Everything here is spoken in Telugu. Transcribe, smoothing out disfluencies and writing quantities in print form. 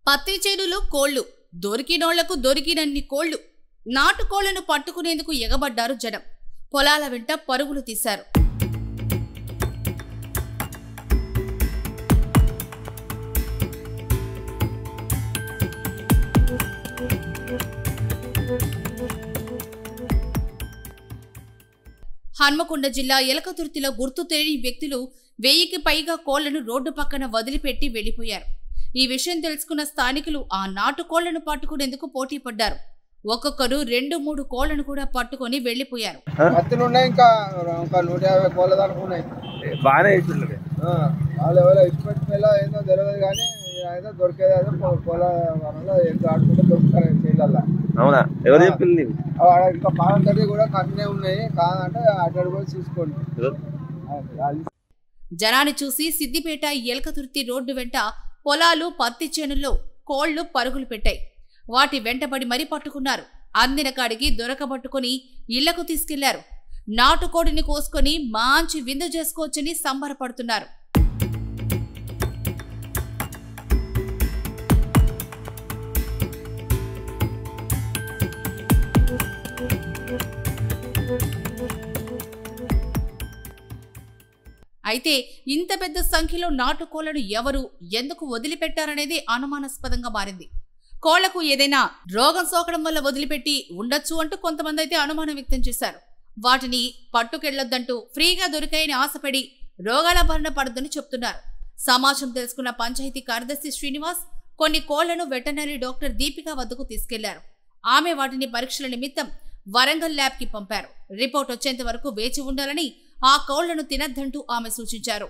పత్తి చేనులో కోళ్లు, దొరికినోళ్లకు దొరికినన్ని కోళ్లు. నాటుకోళ్లను పట్టుకునేందుకు ఎగబడ్డారు జనం. పొలాల వెంట పరుగులు తీశారు. హన్మకొండ జిల్లా ఎలకతుర్తిలో గుర్తు తెలియని వ్యక్తులు 1000కి పైగా కోళ్లను రోడ్డు పక్కన వదిలిపెట్టి వెళ్లిపోయారు. ఈ విషయం తెలుసుకున్న స్థానికులు ఆ నాటుకోళ్లను పట్టుకునేందుకు పోటీ పడ్డారు. ఒక్కొక్కరు 2-3 కోళ్లను కూడా పట్టుకొని వెళ్లిపోయారు. అవునా, ఎవరు చెప్పింది? ఇంకా పాలంతటి కూడా కన్నే ఉన్నాయి కాదంటే అటు కూడా చూసుకోండి. జనాన్ని చూసి సిద్దిపేట ఎలకతుర్తి రోడ్డు వెంట పొలాలు, పత్తి చేనుల్లో కోళ్లు పరుగులు పెట్టాయి. వాటి వెంటబడి మరీ పట్టుకున్నారు. అందిన కాడికి దొరకబట్టుకుని ఇళ్లకు తీసుకెళ్లారు. నాటుకోడిని కోసుకొని మంచి విందు చేసుకోవచ్చని సంబరపడుతున్నారు. అయితే ఇంత పెద్ద సంఖ్యలో నాటుకోళ్లను ఎవరు, ఎందుకు వదిలిపెట్టారనేది అనుమానాస్పదంగా మారింది. కోళ్లకు ఏదైనా రోగం సోకడం వల్ల వదిలిపెట్టి ఉండొచ్చు అంటూ కొంతమంది అయితే అనుమానం వ్యక్తం చేశారు. వాటిని పట్టుకెళ్లొద్దంటూ ఫ్రీగా దొరికాయని ఆశపడి రోగాల బారిన పడద్దని చెప్తున్నారు. సమాచారం తెలుసుకున్న పంచాయతీ కార్యదర్శి శ్రీనివాస్ కొన్ని కోళ్లను వెటర్నరీ డాక్టర్ దీపిక వద్దకు తీసుకెళ్లారు. ఆమె వాటిని పరీక్షల నిమిత్తం వరంగల్ ల్యాబ్ కి పంపారు. రిపోర్ట్ వచ్చేంత వరకు వేచి ఉండాలని, ఆ కోళ్లను తినద్దంటూ ఆమె సూచించారు.